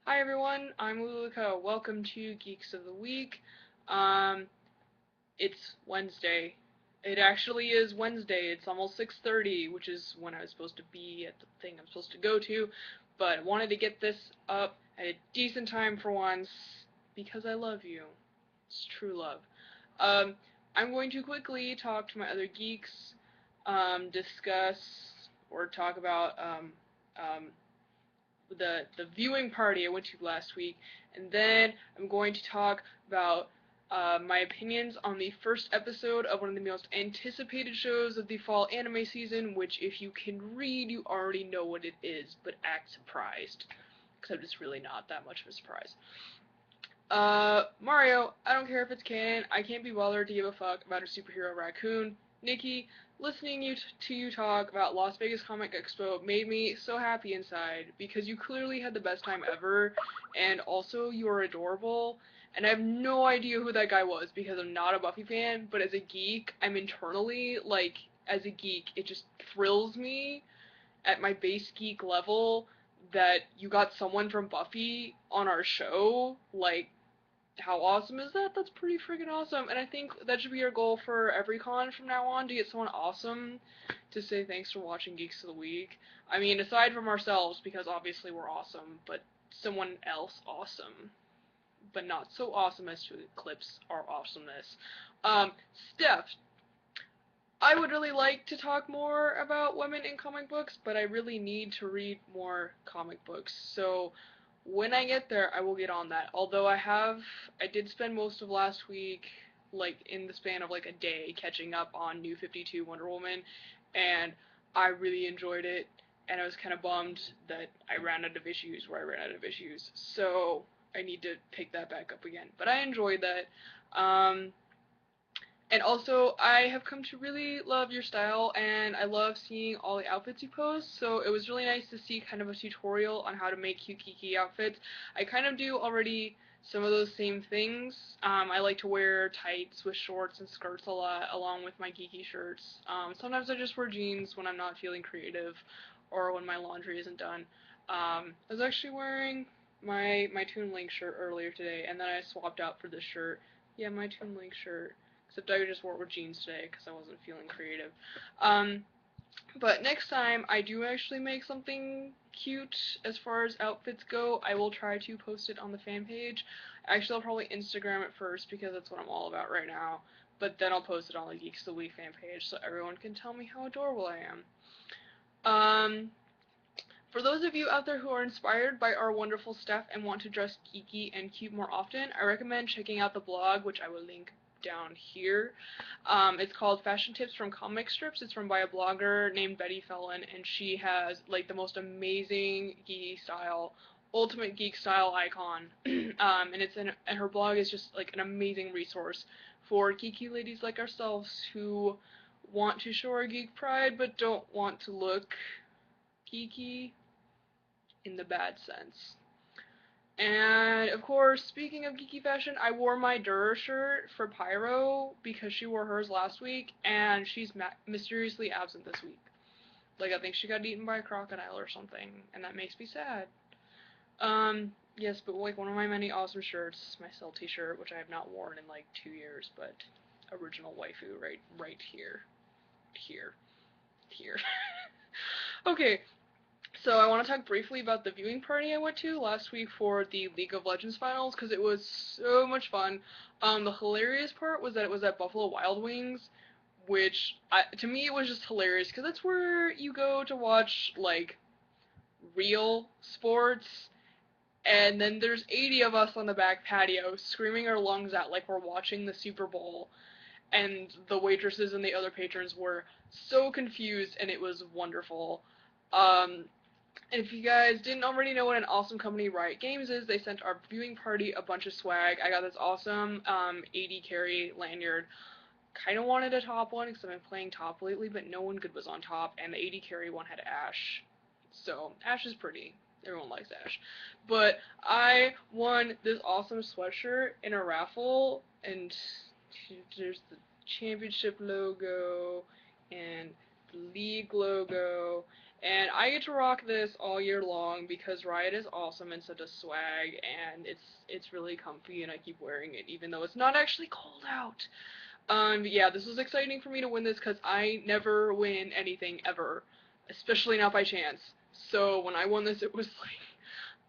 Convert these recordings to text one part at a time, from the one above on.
Hi everyone, I'm Luluka. Welcome to Geeks of the Week. Um, it's Wednesday. It actually is Wednesday. It's almost 6:30, which is when I was supposed to be at the thing I'm supposed to go to, but I wanted to get this up at a decent time for once because I love you. It's true love. Um, I'm going to quickly talk to my other geeks, discuss or talk about um, the viewing party I went to last week, and then I'm going to talk about my opinions on the first episode of one of the most anticipated shows of the fall anime season, which if you can read, you already know what it is, but act surprised, except it's really not that much of a surprise. Mario, I don't care if it's canon, I can't be bothered to give a fuck about a superhero raccoon. Nikki, listening to you talk about Las Vegas Comic Expo made me so happy inside, because you clearly had the best time ever, and also you are adorable, and I have no idea who that guy was, because I'm not a Buffy fan, but as a geek, I'm internally, like, as a geek, it just thrills me at my base geek level that you got someone from Buffy on our show. Like, how awesome is that? That's pretty freaking awesome. And I think that should be our goal for every con from now on, to get someone awesome to say thanks for watching Geeks of the Week. I mean, aside from ourselves, because obviously we're awesome, but someone else awesome. But not so awesome as to eclipse our awesomeness. Steph, I would really like to talk more about women in comic books, but I really need to read more comic books. So when I get there, I will get on that. Although I did spend most of last week, like in the span of like a day, catching up on New 52 Wonder Woman, and I really enjoyed it. And I was kind of bummed that I ran out of issues where I ran out of issues. So I need to pick that back up again. But I enjoyed that. And also, I have come to really love your style, and I love seeing all the outfits you post, so it was really nice to see kind of a tutorial on how to make cute Kiki outfits. I kind of do already some of those same things. I like to wear tights with shorts and skirts a lot, along with my geeky shirts. Sometimes I just wear jeans when I'm not feeling creative, or when my laundry isn't done. I was actually wearing my Toon Link shirt earlier today, and then I swapped out for this shirt. Yeah, my Toon Link shirt. Except I just wore it with jeans today because I wasn't feeling creative. Um, but next time I do actually make something cute as far as outfits go, I will try to post it on the fan page. Actually, I'll probably Instagram it first because that's what I'm all about right now. But then I'll post it on the Geeks of the Week fan page so everyone can tell me how adorable I am. Um, for those of you out there who are inspired by our wonderful stuff and want to dress geeky and cute more often, I recommend checking out the blog, which I will link down here. It's called Fashion Tips from Comic Strips. It's run by a blogger named Betty Fellon, and she has like the most amazing geeky style, ultimate geek style icon. And her blog is just like an amazing resource for geeky ladies like ourselves who want to show our geek pride but don't want to look geeky in the bad sense. And of course, speaking of geeky fashion, I wore my Dura shirt for Pyro because she wore hers last week, and she's mysteriously absent this week. Like, I think she got eaten by a crocodile or something, and that makes me sad. Yes, but like one of my many awesome shirts, my Cell t-shirt, which I have not worn in like 2 years, but original waifu right here. Here. Here. Okay, so I want to talk briefly about the viewing party I went to last week for the League of Legends finals because it was so much fun. The hilarious part was that it was at Buffalo Wild Wings, which to me it was just hilarious because that's where you go to watch like real sports, and then there's 80 of us on the back patio screaming our lungs out like we're watching the Super Bowl, and the waitresses and the other patrons were so confused, and it was wonderful. Um, and if you guys didn't already know what an awesome company Riot Games is, they sent our viewing party a bunch of swag. I got this awesome 80 carry lanyard. Kind of wanted a top one because I've been playing top lately, but no one good was on top, and the 80 carry one had Ash. So, Ash is pretty. Everyone likes Ash. But I won this awesome sweatshirt in a raffle, and there's the championship logo, and the league logo, And I get to rock this all year long because Riot is awesome and so does Swag, and it's really comfy and I keep wearing it even though it's not actually cold out. Yeah, this was exciting for me to win this because I never win anything ever, especially not by chance. So when I won this, it was like,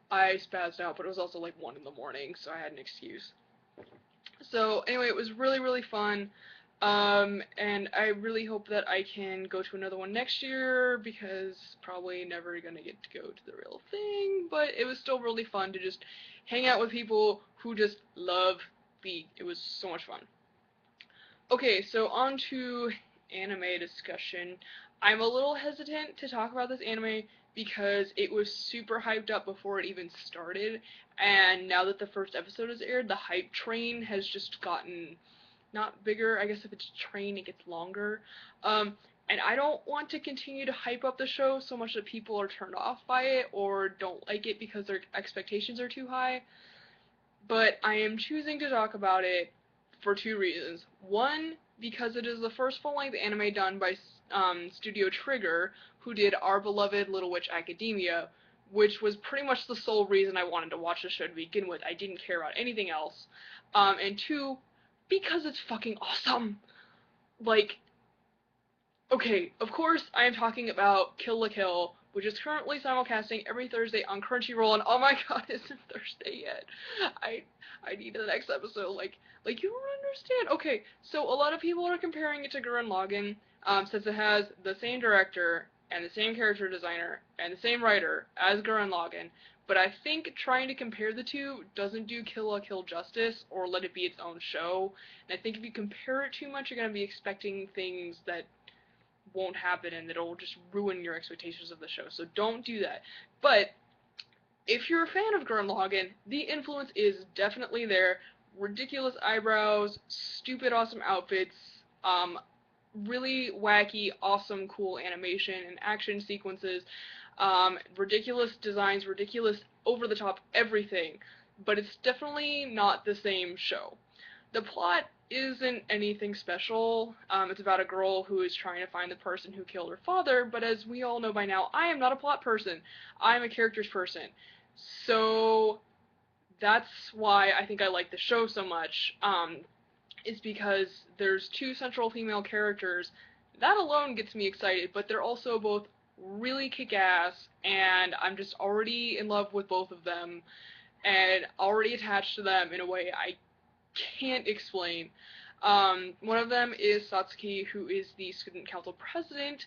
I spazzed out, but it was also like 1 in the morning, so I had an excuse. So anyway, it was really, really fun. And I really hope that I can go to another one next year because probably never gonna get to go to the real thing, but it was still really fun to just hang out with people who just love League. It was so much fun. Okay, so on to anime discussion. I'm a little hesitant to talk about this anime because it was super hyped up before it even started, and now that the first episode has aired, the hype train has just gotten not bigger. I guess if it's a train, it gets longer. And I don't want to continue to hype up the show so much that people are turned off by it or don't like it because their expectations are too high. But I am choosing to talk about it for 2 reasons. One, because it is the first full-length anime done by Studio Trigger, who did our beloved Little Witch Academia, which was pretty much the sole reason I wanted to watch the show to begin with. I didn't care about anything else. And 2, because it's fucking awesome. Like, okay, of course I am talking about Kill la Kill, which is currently simulcasting every Thursday on Crunchyroll, and oh my god, it's isn't Thursday yet. I I need the next episode, like you don't understand. Okay, so a lot of people are comparing it to Gurren Lagann, since it has the same director, and the same character designer, and the same writer as Gurren Lagann, but I think trying to compare the two doesn't do Kill la Kill justice, or let it be its own show, and I think if you compare it too much, you're gonna be expecting things that won't happen and it'll just ruin your expectations of the show. So don't do that. But if you're a fan of Gurren Lagann, the influence is definitely there. Ridiculous eyebrows, stupid awesome outfits, really wacky, awesome, cool animation and action sequences, ridiculous designs, ridiculous over-the-top everything. But it's definitely not the same show. The plot isn't anything special. It's about a girl who is trying to find the person who killed her father, but as we all know by now, I am not a plot person. I'm a characters person. So that's why I think I like the show so much, is because there's 2 central female characters. That alone gets me excited, but they're also both really kick-ass, and I'm just already in love with both of them, and already attached to them in a way I can't explain. One of them is Satsuki, who is the student council president,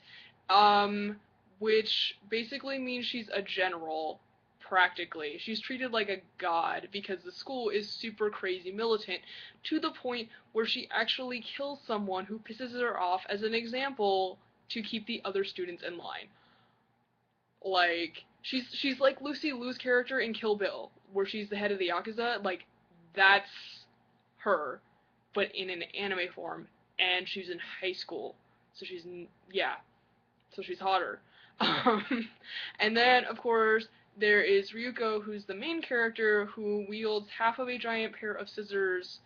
which basically means she's a general, practically. She's treated like a god because the school is super crazy militant, to the point where she actually kills someone who pisses her off as an example to keep the other students in line. Like, she's like Lucy Liu's character in Kill Bill, where she's the head of the Yakuza. Like, that's her, but in an anime form, and she's in high school, so yeah, so she's hotter. And then, of course, there is Ryuko, who's the main character, who wields half of a giant pair of scissors,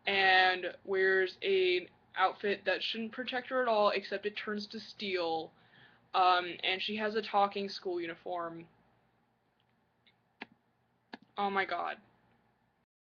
and wears an outfit that shouldn't protect her at all, except it turns to steel, and she has a talking school uniform. Oh my god.